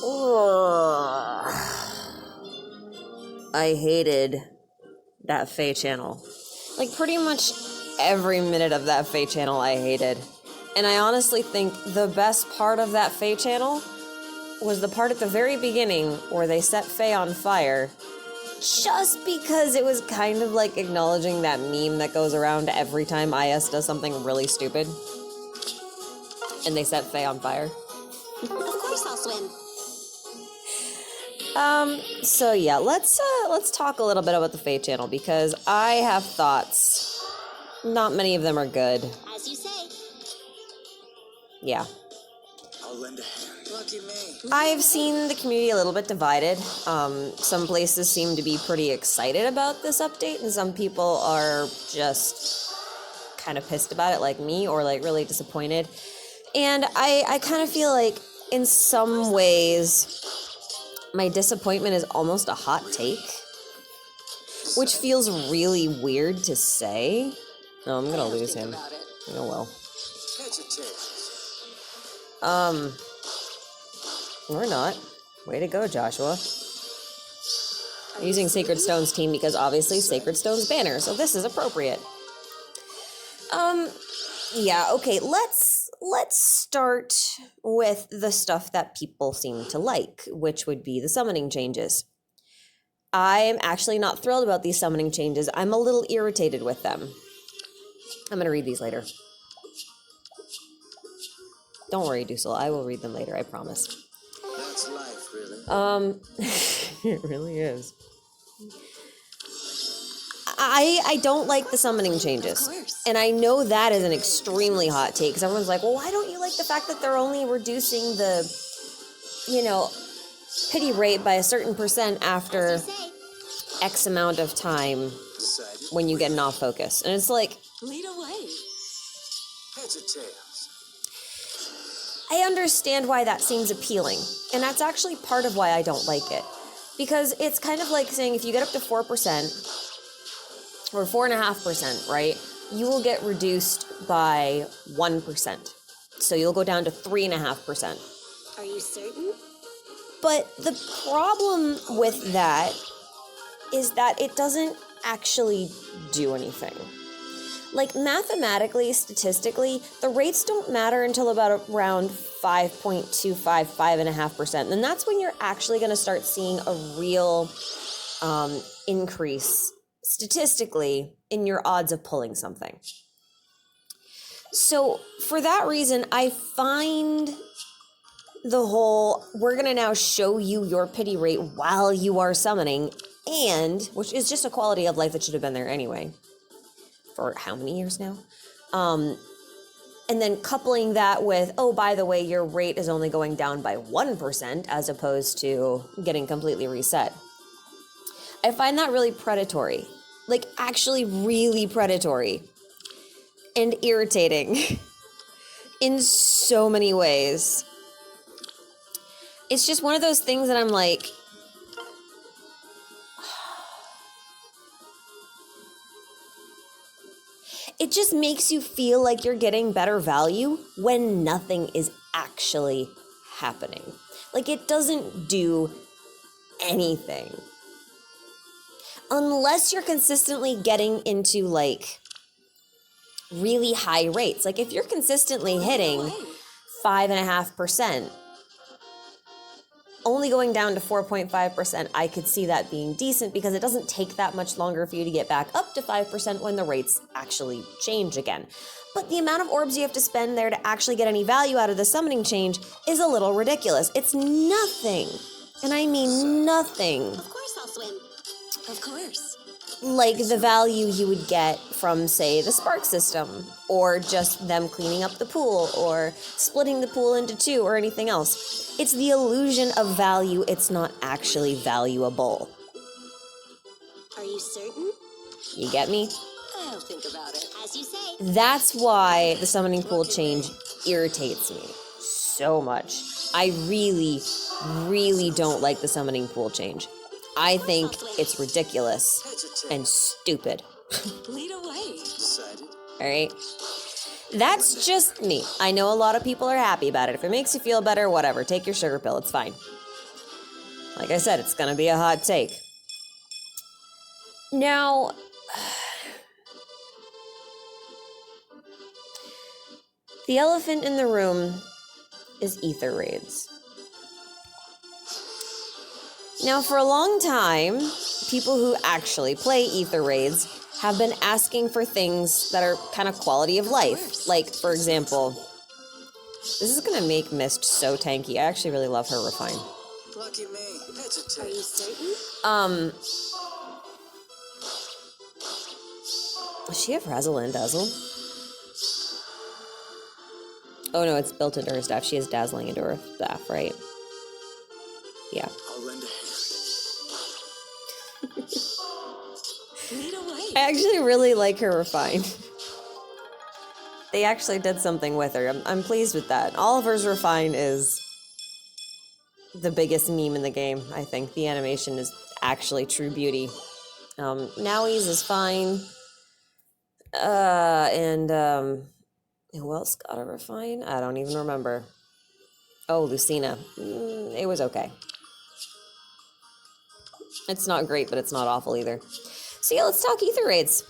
Ugh. I hated that FEHChannel. Like, pretty much every minute of that FEHChannel I hated. And I honestly think the best part of that FEHChannel was the part at the very beginning where they set Faye on fire, just because it was kind of like acknowledging that meme that goes around every time IS does something really stupid. And they set Faye on fire. Of course I'll swim. So yeah, let's talk a little bit about the FEHChannel, because I have thoughts. Not many of them are good. As you say. Yeah. I'll lend a hand. Lucky me. I've seen the community a little bit divided. Some places seem to be pretty excited about this update, and some people are just kind of pissed about it, like me, or like really disappointed. And I kind of feel like in some ways my disappointment is almost a hot take, which feels really weird to say. No, I'm gonna lose him. Oh well. Or not. Way to go, Joshua. I'm using Sacred Stone's team because obviously Sacred Stone's banner, so this is appropriate. Yeah, okay, let's start with the stuff that people seem to like, which would be the summoning changes. I'm actually not thrilled about these summoning changes. I'm a little irritated with them. I'm gonna read these later. Don't worry, Dusel, I will read them later, I promise. That's life, really. It really is. I don't like the summoning changes. Of course. And I know that is an extremely hot take, because everyone's like, well, why don't you like the fact that they're only reducing the, pity rate by a certain percent after X amount of time when you get an off focus? And it's like, Lead away. Heads or tails? I understand why that seems appealing, and that's actually part of why I don't like it. Because it's kind of like saying if you get up to 4%, or 4.5%, right, you will get reduced by 1%. So you'll go down to 3.5%. Are you certain? But the problem with that is that it doesn't actually do anything. Like, mathematically, statistically, the rates don't matter until about around 5.25, 5.5%. And that's when you're actually going to start seeing a real increase statistically in your odds of pulling something. So for that reason, I find the whole, we're going to now show you your pity rate while you are summoning, and, which is just a quality of life that should have been there anyway. For how many years now? And then coupling that with, oh, by the way, your rate is only going down by 1% as opposed to getting completely reset. I find that really predatory. Like, actually really predatory. And irritating. In so many ways. It's just one of those things that I'm like, it just makes you feel like you're getting better value when nothing is actually happening. Like, it doesn't do anything. Unless you're consistently getting into, like, really high rates. Like, if you're consistently hitting 5.5%, only going down to 4.5%, I could see that being decent, because it doesn't take that much longer for you to get back up to 5% when the rates actually change again. But the amount of orbs you have to spend there to actually get any value out of the summoning change is a little ridiculous. It's nothing. And I mean nothing. Of course I'll swim. Of course. Like the value you would get from, say, the Spark system, or just them cleaning up the pool, or splitting the pool into two, or anything else. It's the illusion of value. It's not actually valuable. Are you certain? You get me? I'll think about it. As you say. That's why the summoning pool change irritates me so much. I really, really don't like the summoning pool change. I think it's ridiculous and stupid. Lead away. All right? That's just me. I know a lot of people are happy about it. If it makes you feel better, whatever. Take your sugar pill. It's fine. Like I said, it's gonna be a hot take. Now, the elephant in the room is ether raids. Now, for a long time, people who actually play ether raids have been asking for things that are kind of quality of life. Like, for example, this is gonna make Mist so tanky. I actually really love her refine. Lucky me. Heads or Are you tails? certain? Does she have Razzle and Dazzle? Oh no, it's built into her staff. She has Dazzling into her staff, right? Yeah. I'll lend a hand. Lead away. I actually really like her refine. They actually did something with her. I'm pleased with that. Oliver's refine is the biggest meme in the game, I think. The animation is actually true beauty. Nowie's is fine. Who else got a refine? I don't even remember. Oh, Lucina. It was okay. It's not great, but it's not awful either. So yeah, let's talk ether raids.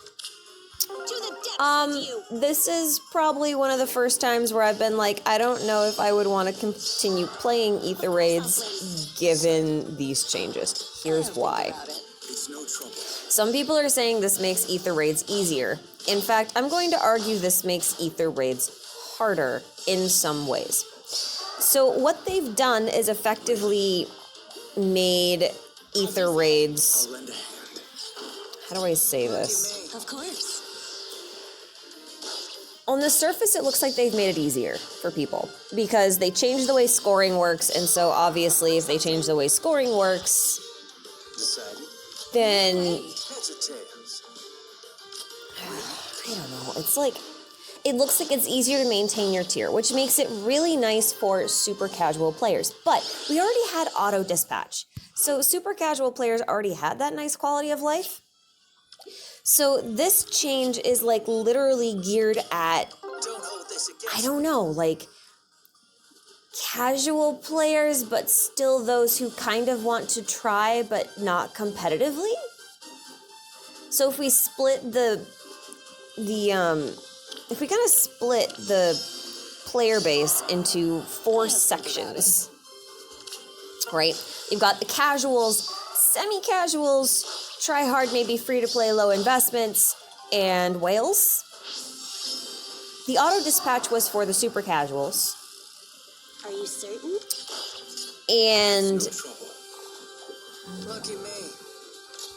To the depths with you. This is probably one of the first times where I've been like, I don't know if I would want to continue playing ether raids given these changes. Here's why. It's no trouble. Some people are saying this makes ether raids easier. In fact, I'm going to argue this makes ether raids harder in some ways. So what they've done is effectively made ether raids... I'll lend a hand. How do I say this? Of course. On the surface, it looks like they've made it easier for people because they changed the way scoring works, and so obviously if they change the way scoring works, Decided. then Heads or tails? I don't know. It's like, it looks like it's easier to maintain your tier, which makes it really nice for super casual players. But we already had auto dispatch. So super casual players already had that nice quality of life. So this change is like literally geared at, Don't hold this against I don't know, like casual players, but still those who kind of want to try, but not competitively. So if we split if we kind of split the player base into 4 sections, right? You've got the casuals, semi-casuals, try hard, maybe free to play, low investments, and whales. The auto dispatch was for the super casuals, Are you certain? and no trouble. Lucky me.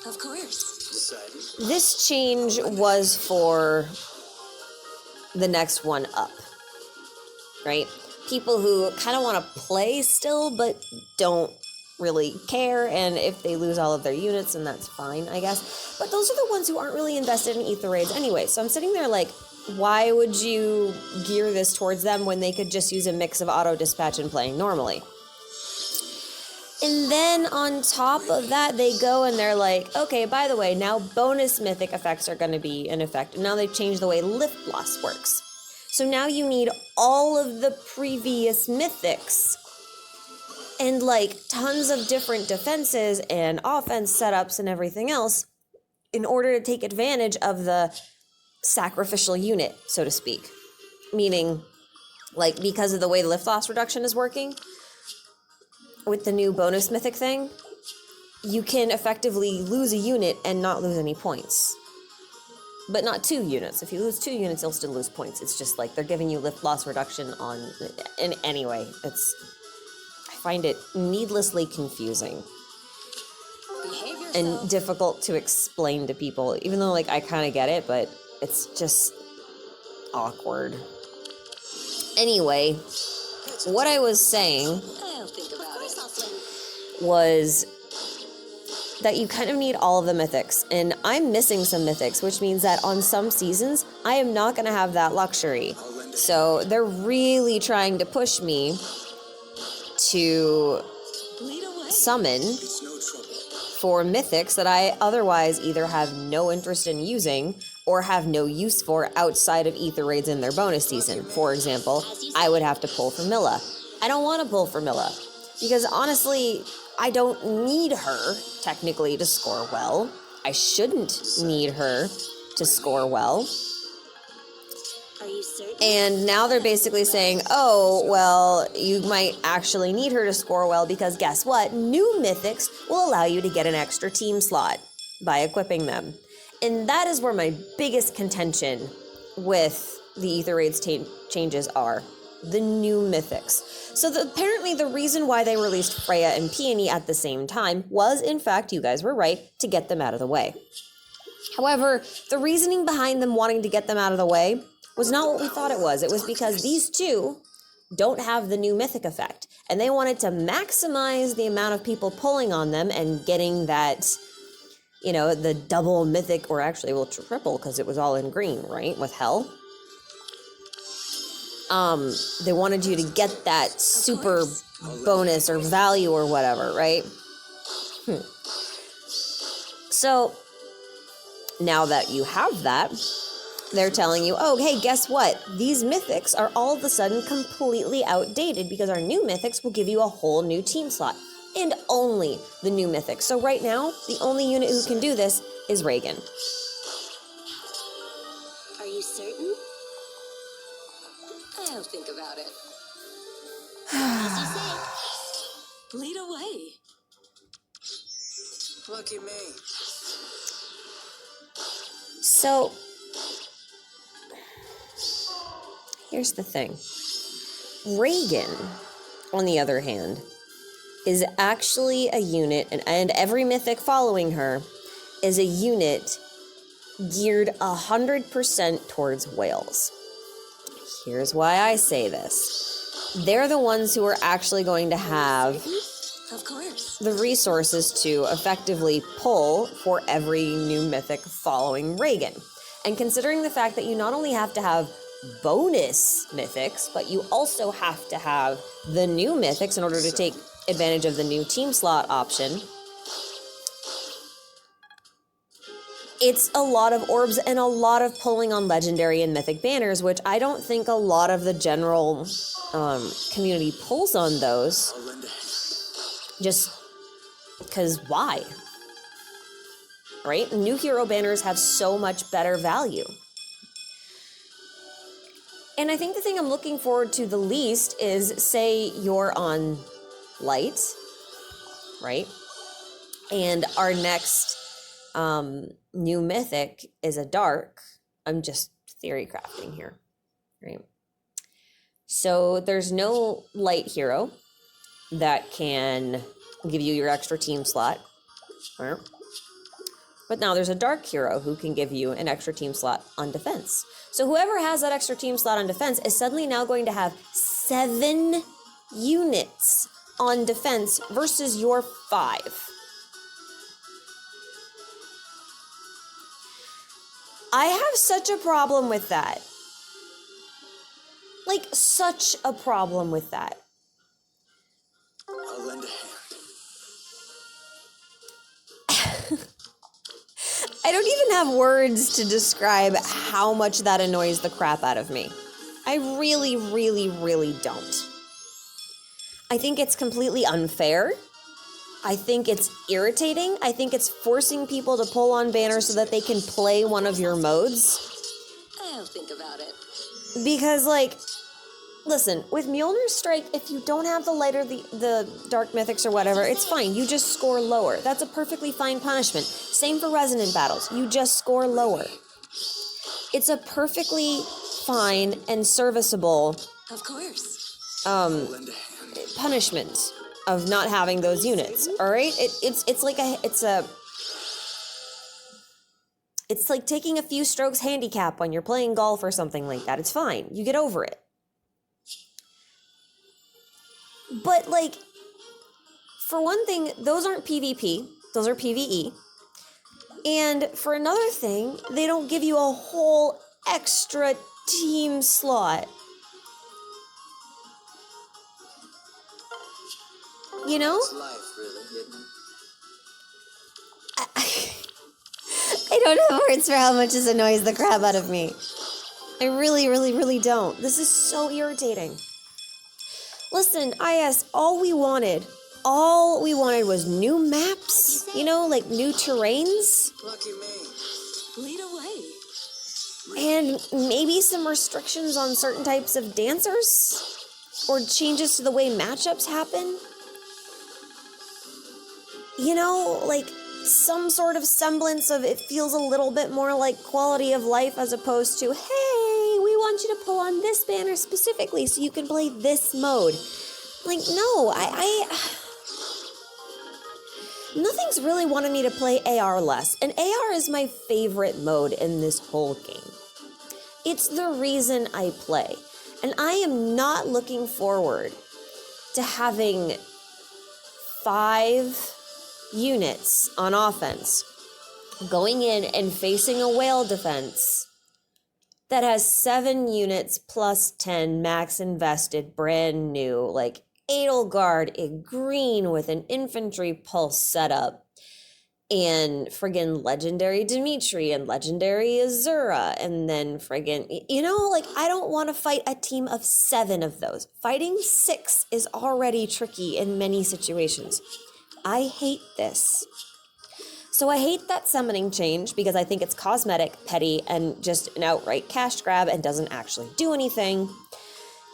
Of course. Decided. this change was for the next one up, right? People who kind of want to play still, but don't really care, and if they lose all of their units, then that's fine, I guess. But those are the ones who aren't really invested in ether raids anyway. So I'm sitting there like, why would you gear this towards them when they could just use a mix of auto dispatch and playing normally? And then on top of that, they go and they're like, okay, by the way, now bonus mythic effects are going to be in effect. And now they've changed the way lift loss works. So now you need all of the previous mythics and like tons of different defenses and offense setups and everything else in order to take advantage of the sacrificial unit, so to speak. Meaning, like, because of the way the lift loss reduction is working with the new bonus mythic thing, you can effectively lose a unit and not lose any points. But not 2 units. If you lose 2 units, you'll still lose points. It's just like they're giving you lift loss reduction on... In any way, I find it needlessly confusing Behave yourself. and difficult to explain to people, even though, like, I kind of get it, but it's just awkward. Anyway, what I was saying I'll think about it. Of course I'll swim. was that you kind of need all of the mythics, and I'm missing some mythics, which means that on some seasons, I am not going to have that luxury. So they're really trying to push me to Lead away. summon It's no trouble. for mythics that I otherwise either have no interest in using or have no use for outside of ether raids in their bonus season. For example, I would have to pull for Milla. I don't want to pull for Milla Because honestly, I don't need her technically to score well. I shouldn't need her to score well. Are you certain? And now they're basically saying, oh, well, you might actually need her to score well because guess what? New mythics will allow you to get an extra team slot by equipping them. And that is where my biggest contention with the Ether Raids changes are. The new mythics. So apparently the reason why they released Freya and Peony at the same time was, in fact, you guys were right, to get them out of the way. However, the reasoning behind them wanting to get them out of the way was not what we thought it was. It was because these two don't have the new mythic effect. And they wanted to maximize the amount of people pulling on them and getting that, you know, the double mythic, or actually, well, triple, because it was all in green, right? With Hell. They wanted you to get that super bonus or value or whatever, right? So, now that you have that, they're telling you, oh, hey, guess what? These mythics are all of a sudden completely outdated because our new mythics will give you a whole new team slot. And only the new mythics. So right now, the only unit who can do this is Reagan. Are you certain? I'll think about it. As you say, lead away. Lucky me. So, here's the thing. Reagan, on the other hand, is actually a unit, and every mythic following her is a unit geared 100% towards whales. Here's why I say this. They're the ones who are actually going to have Of course. the resources to effectively pull for every new mythic following Reagan. And considering the fact that you not only have to have bonus mythics, but you also have to have the new mythics in order to take advantage of the new team slot option, it's a lot of orbs and a lot of pulling on legendary and mythic banners, which I don't think a lot of the general community pulls on those. Just because why? Right? New hero banners have so much better value. And I think the thing I'm looking forward to the least is, say you're on light, right? And our next new mythic is a dark. I'm just theory crafting here, right? So there's no light hero that can give you your extra team slot, right? But now there's a dark hero who can give you an extra team slot on defense. So whoever has that extra team slot on defense is suddenly now going to have 7 units on defense versus your 5. I have such a problem with that. Like, such a problem with that. I'll lend a hand. I don't even have words to describe how much that annoys the crap out of me. I really, really, really don't. I think it's completely unfair. I think it's irritating. I think it's forcing people to pull on banners so that they can play one of your modes. I'll think about it. Because, like, listen, with Mjolnir's Strike, if you don't have the light or the dark mythics or whatever, it's fine. You just score lower. That's a perfectly fine punishment. Same for resonant battles. You just score lower. It's a perfectly fine and serviceable Of course. punishment of not having those units. All right? It's like taking a few strokes handicap when you're playing golf or something like that. It's fine. You get over it. But, like, for one thing, those aren't PvP. Those are PvE. And for another thing, they don't give you a whole extra team slot. You know? It's life, really, isn't it? I don't have words for how much this annoys the crap out of me. I really, really, really don't. This is so irritating. Listen, IS, all we wanted was new maps, you know, like new terrains, Lucky me. Lead away. and maybe some restrictions on certain types of dancers, or changes to the way matchups happen. You know, like some sort of semblance of it feels a little bit more like quality of life as opposed to, hey, we want you to pull on this banner specifically so you can play this mode. Like, no, nothing's really wanted me to play AR less, and AR is my favorite mode in this whole game. It's the reason I play, and I am not looking forward to having 5 units on offense going in and facing a whale defense that has 7 units plus 10 max invested, brand new, like Edelgard in green with an infantry pulse setup, and friggin' legendary Dimitri and legendary Azura, and then friggin', you know, like, I don't want to fight a team of 7 of those. Fighting 6 is already tricky in many situations. I hate this. So I hate that summoning change because I think it's cosmetic, petty, and just an outright cash grab and doesn't actually do anything.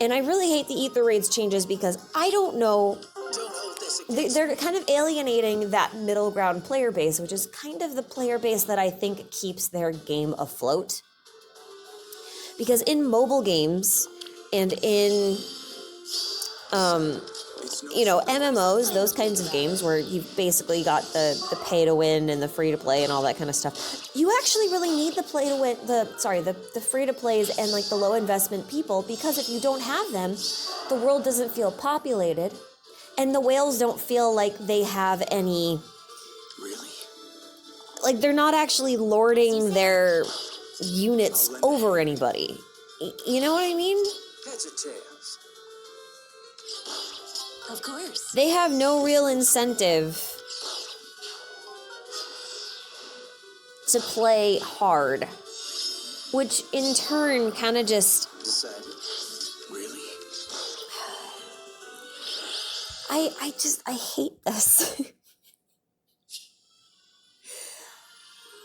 And I really hate the Ether Raids changes because I don't know, Don't hold this against they're kind of alienating that middle ground player base, which is kind of the player base that I think keeps their game afloat. Because in mobile games and in, you know, MMOs, those kinds of games where you've basically got the pay to win and the free to play and all that kind of stuff, you actually really need the play to win, the free to plays and like the low investment people, because if you don't have them, the world doesn't feel populated and the whales don't feel like they have any, Really? like they're not actually lording their units over anybody. You know what I mean? Heads or tails? Of course. They have no real incentive to play hard, which in turn kind of just, Decided. Really? I hate this.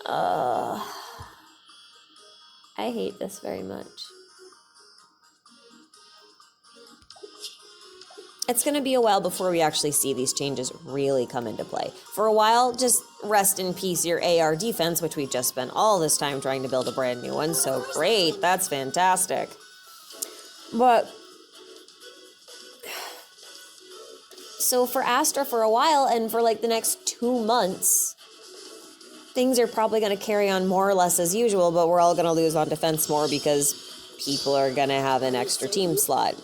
I hate this very much. It's going to be a while before we actually see these changes really come into play. For a while, just rest in peace your AR defense, which we just spent all this time trying to build a brand new one. So great, that's fantastic. But so for Astra for a while and for like the next 2 months, things are probably going to carry on more or less as usual, but we're all going to lose on defense more because people are going to have an extra team slot.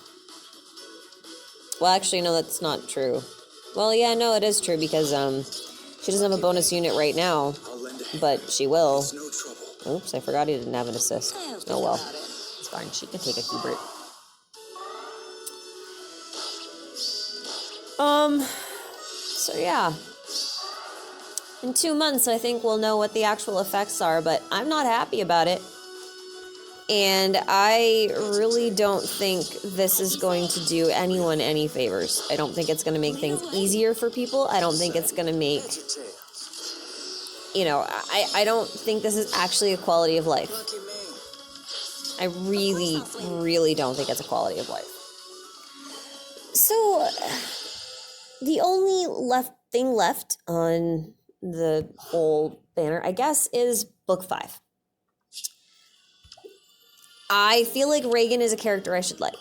Well, actually, no, that's not true. Well, yeah, no, it is true because she doesn't have a bonus unit right now, I'll lend a hand. but she will. It's no trouble. Oops, I forgot he didn't have an assist. I'll think Oh well, about it. it's fine. She can take a Hubert. So yeah. In 2 months, I think we'll know what the actual effects are, but I'm not happy about it. And I really don't think this is going to do anyone any favors. I don't think it's going to make things easier for people. I don't think it's going to make, Heads or tails? you know, I don't think this is actually a quality of life. Lucky me. I really, really don't think it's a quality of life. So, the only thing left on the whole banner, I guess, is Book 5. I feel like Reagan is a character I should like.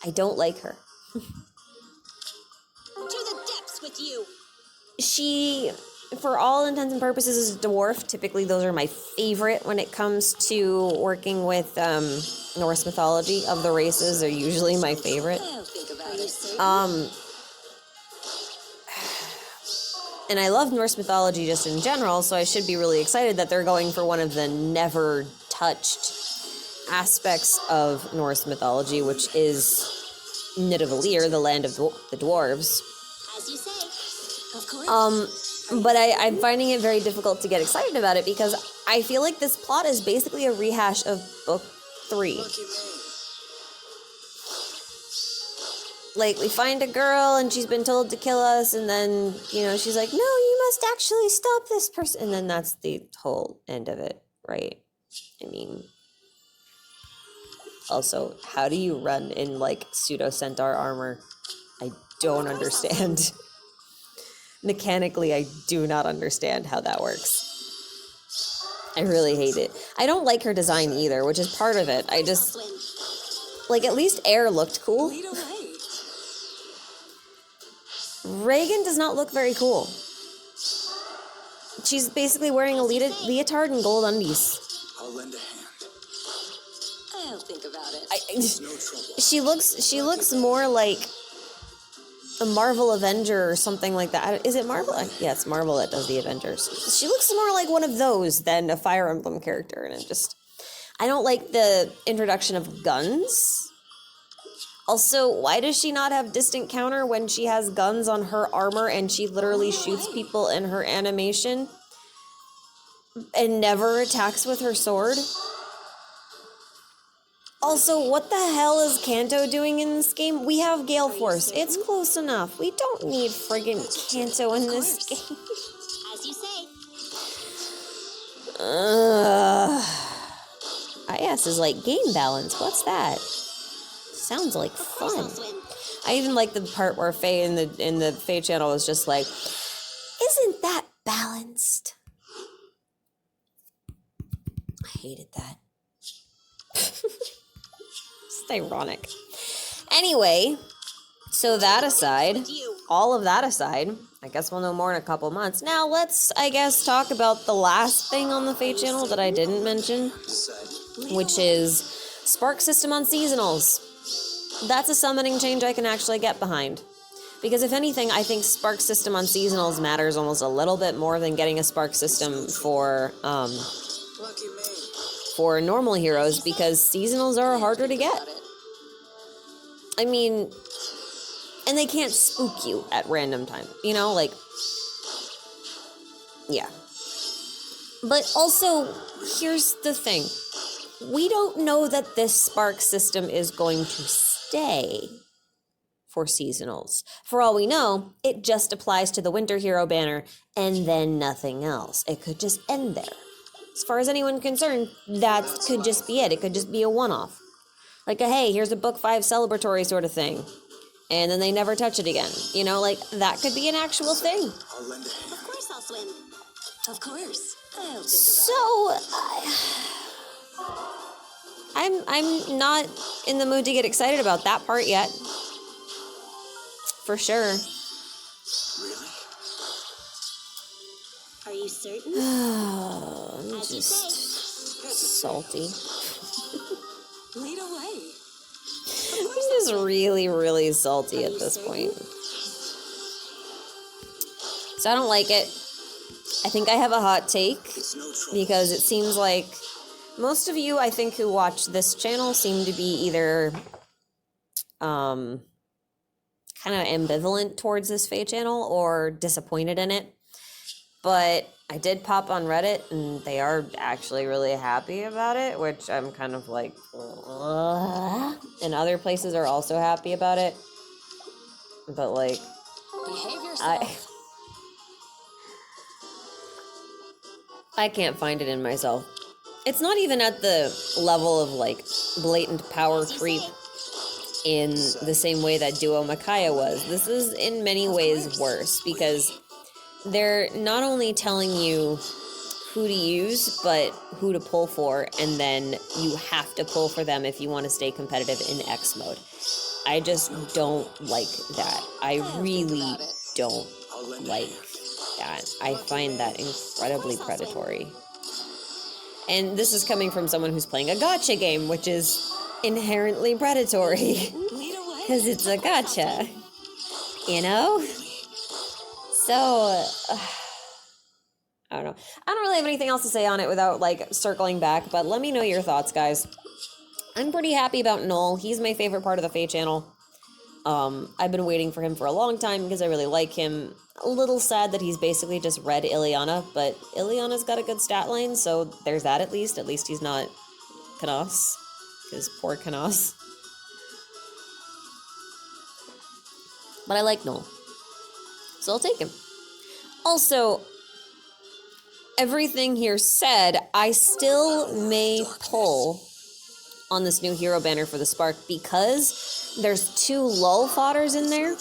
I don't like her. To the depths with you. She, for all intents and purposes, is a dwarf. Typically, those are my favorite when it comes to working with Norse mythology. Of the races, they're usually my favorite. I'll think about it. And I love Norse mythology just in general, so I should be really excited that they're going for one of the never touched aspects of Norse mythology, which is Nidavellir, the land of the dwarves. As you say. Of course. But I'm finding it very difficult to get excited about it because I feel like this plot is basically a rehash of Book 3. Lucky me. like, we find a girl and she's been told to kill us, and then, you know, she's like, no, you must actually stop this person. And then that's the whole end of it, right? I mean, also, how do you run in, like, pseudo-centaur armor? I don't understand. Mechanically, I do not understand how that works. I really hate it. I don't like her design either, which is part of it. I just, like, at least Air looked cool. Lead away. Reagan does not look very cool. She's basically wearing a leotard and gold undies. I'll lend a hand. I'll think about it. No trouble. She looks more like a Marvel Avenger or something like that. Is it Marvel? Yeah, it's Marvel that does the Avengers. She looks more like one of those than a Fire Emblem character, and I don't like the introduction of guns. Also, why does she not have distant counter when she has guns on her armor and she literally shoots people in her animation and never attacks with her sword? Also, what the hell is Kanto doing in this game? We have Gale Force. It's close enough. We don't need friggin' Kanto in this game. As you say. IS is like game balance. What's that? Sounds like fun. I even like the part where Faye in the FEHChannel was just like, isn't that balanced? I hated that. It's ironic. Anyway, so that aside, all of that aside, I guess we'll know more in a couple months. Now let's, I guess, talk about the last thing on the FEHChannel that I didn't mention, which is Spark System on seasonals. That's a summoning change I can actually get behind. Because if anything, I think Spark System on seasonals matters almost a little bit more than getting a Spark System for normal heroes, because seasonals are harder to get. I mean, and they can't spook you at random time, you know, like, yeah. But also, here's the thing. We don't know that this Spark System is going to stay for seasonals. For all we know, it just applies to the Winter Hero banner and then nothing else. It could just end there. As far as anyone concerned, that could just be it. It could just be a one-off. Like a, hey, here's a book 5 celebratory sort of thing. And then they never touch it again. You know, like, that could be an actual thing. I'll lend a hand. Of course I'll swim. Of course. I'll think So, I'm not in the mood to get excited about that part yet. For sure. Really? Are you certain? I'm As you just say. salty. Lead away. I'm just really, really salty at this point. So I don't like it. I think I have a hot take, It's no trouble. because it seems like most of you, I think, who watch this channel seem to be either kind of ambivalent towards this FEHChannel or disappointed in it. But I did pop on Reddit, and they are actually really happy about it, which I'm kind of like, ugh. And other places are also happy about it. But, like, Behave yourself. I can't find it in myself. It's not even at the level of, like, blatant power creep in the same way that Duo Makaya was. This is in many ways worse, because they're not only telling you who to use, but who to pull for, and then you have to pull for them if you want to stay competitive in X mode. I just don't like that. I really don't like that. I find that incredibly predatory. And this is coming from someone who's playing a gacha game, which is inherently predatory. Lead away. Because it's a gacha. You know? So, I don't know. I don't really have anything else to say on it without, like, circling back, but let me know your thoughts, guys. I'm pretty happy about Noel. He's my favorite part of the FEHChannel. I've been waiting for him for a long time because I really like him. A little sad that he's basically just red Ileana, but Ileana's got a good stat line, so there's that at least. At least he's not Kanos, because poor Kanos. But I like Noel. So I'll take him. Also, everything here said, I still may pull on this new hero banner for the Spark because there's 2 lull fodders in there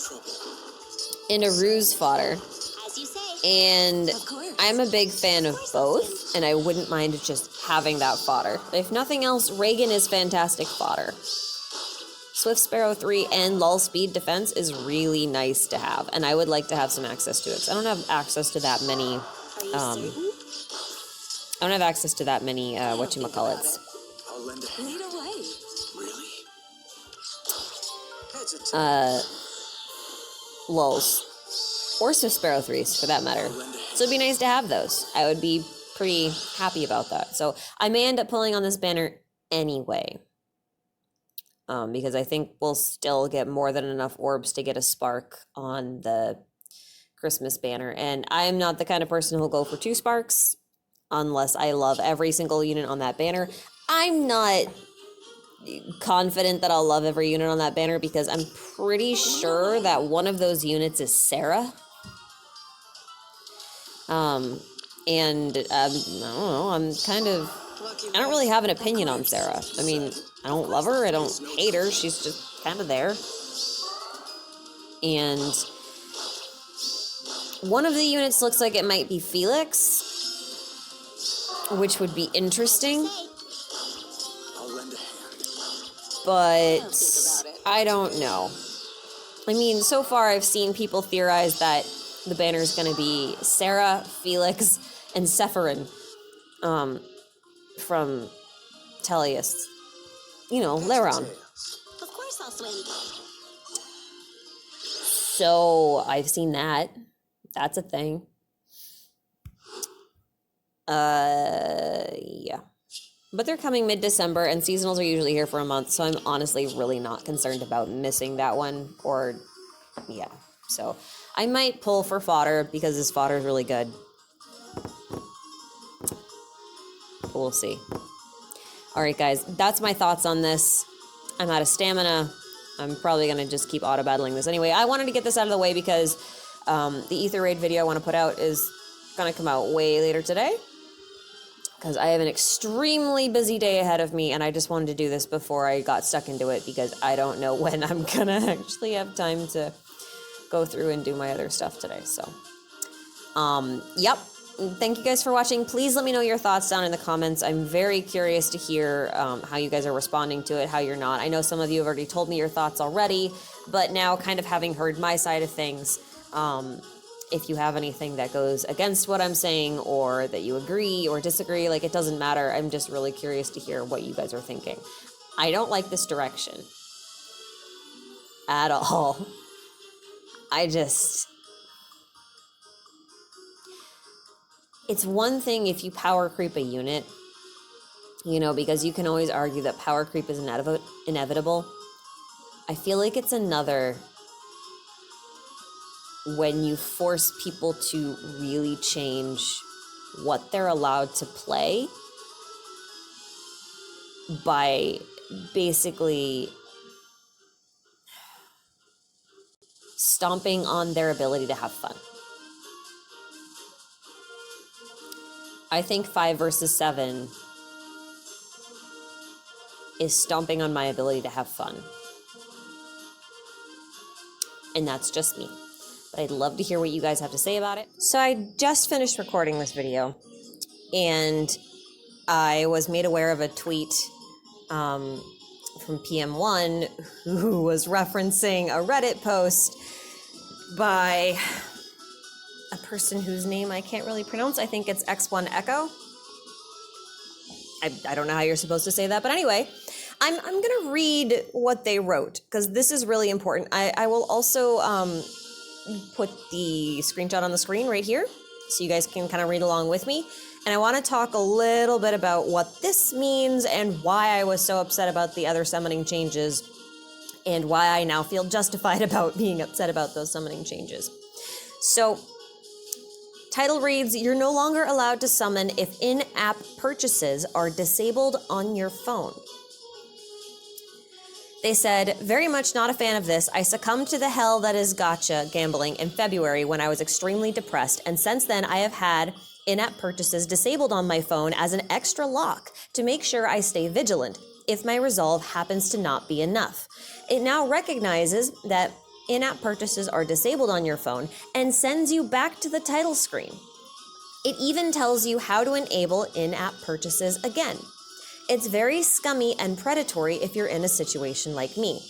and a ruse fodder. As you say. And Of course. I'm a big fan of both, and I wouldn't mind just having that fodder. If nothing else, Reagan is fantastic fodder. Swift Sparrow 3 and lull speed defense is really nice to have, and I would like to have some access to it. 'Cause I don't have access to that many. Are you certain? I don't have access to that many. Whatchamacallits. I'll lend a hand. Lead away. Really? Hesitate. Lulls. Or Swift Sparrow 3s, for that matter. So it'd be nice to have those. I would be pretty happy about that. So I may end up pulling on this banner anyway. Because I think we'll still get more than enough orbs to get a spark on the Christmas banner. And I am not the kind of person who'll go for 2 sparks unless I love every single unit on that banner. I'm not confident that I'll love every unit on that banner because I'm pretty sure that one of those units is Sarah. And I don't know, I don't really have an opinion on Sarah. I mean, I don't love her, I don't hate her, she's just kind of there. And one of the units looks like it might be Felix, which would be interesting. I'll lend a hand. But I don't know. I mean, so far I've seen people theorize that the banner is going to be Sarah, Felix, and Sephirin from Tellius. You know, Leron. Of course I'll swim. So I've seen that. That's a thing. Yeah. But they're coming mid-December, and seasonals are usually here for a month, so I'm honestly really not concerned about missing that one, or, yeah. So I might pull for fodder, because this fodder is really good. But we'll see. Alright, guys, that's my thoughts on this. I'm out of stamina. I'm probably going to just keep auto-battling this anyway. I wanted to get this out of the way because the Ether Raid video I want to put out is going to come out way later today. Because I have an extremely busy day ahead of me, and I just wanted to do this before I got stuck into it, because I don't know when I'm gonna actually have time to go through and do my other stuff today. So, yep. Thank you guys for watching. Please let me know your thoughts down in the comments. I'm very curious to hear how you guys are responding to it, how you're not. I know some of you have already told me your thoughts already, but now kind of having heard my side of things, if you have anything that goes against what I'm saying, or that you agree or disagree, like, it doesn't matter. I'm just really curious to hear what you guys are thinking. I don't like this direction at all. It's one thing if you power creep a unit, you know, because you can always argue that power creep is inevitable. I feel like it's another when you force people to really change what they're allowed to play by basically stomping on their ability to have fun. I think 5 versus 7 is stomping on my ability to have fun. And that's just me. But I'd love to hear what you guys have to say about it. So I just finished recording this video, and I was made aware of a tweet from PM1 who was referencing a Reddit post by a person whose name I can't really pronounce. I think it's X1 Echo. I don't know how you're supposed to say that, but anyway, I'm gonna read what they wrote, because this is really important. I will also put the screenshot on the screen right here, so you guys can kind of read along with me. And I want to talk a little bit about what this means, and why I was so upset about the other summoning changes, and why I now feel justified about being upset about those summoning changes. So, title reads, you're no longer allowed to summon if in-app purchases are disabled on your phone. They said, very much not a fan of this. I succumbed to the hell that is gacha gambling in February when I was extremely depressed, and since then I have had in-app purchases disabled on my phone as an extra lock to make sure I stay vigilant if my resolve happens to not be enough. It now recognizes that in-app purchases are disabled on your phone and sends you back to the title screen. It even tells you how to enable in-app purchases again. It's very scummy and predatory if you're in a situation like me.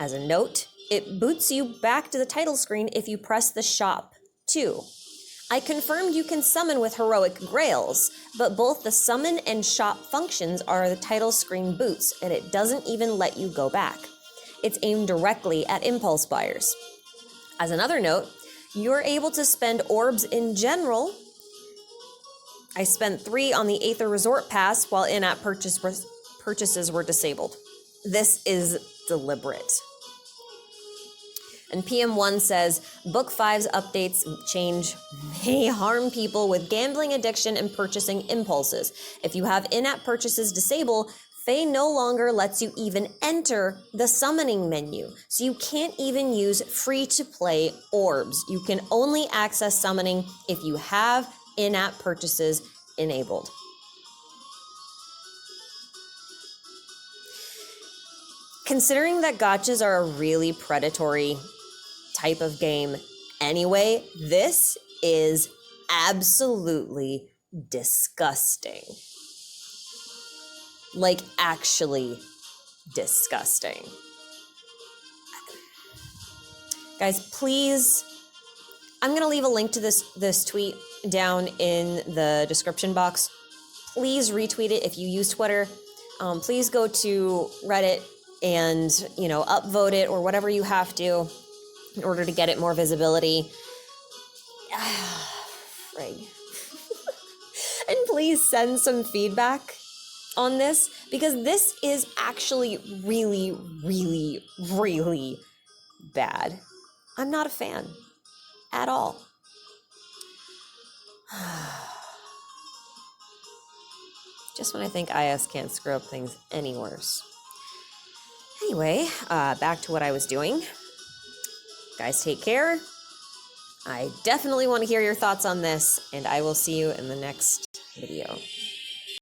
As a note, it boots you back to the title screen if you press the shop, too. I confirmed you can summon with heroic grails, but both the summon and shop functions are the title screen boots, and it doesn't even let you go back. It's aimed directly at impulse buyers. As another note, you're able to spend orbs in general. I spent 3 on the Aether Resort Pass while in-app purchases were disabled. This is deliberate. And PM1 says, Book 5's updates change may harm people with gambling addiction and purchasing impulses. If you have in-app purchases disabled, FEH no longer lets you even enter the summoning menu. So you can't even use free-to-play orbs. You can only access summoning if you have in-app purchases enabled. Considering that gachas are a really predatory type of game anyway, this is absolutely disgusting. Like, actually disgusting. Guys, please, I'm going to leave a link to this tweet down in the description box. Please retweet it if you use Twitter. Please go to Reddit and, upvote it or whatever you have to in order to get it more visibility. Frig. And please send some feedback on this, because this is actually really, really, really bad. I'm not a fan at all. Just when I think IS can't screw up things any worse. Anyway, back to what I was doing. Guys, take care. I definitely want to hear your thoughts on this, and I will see you in the next video.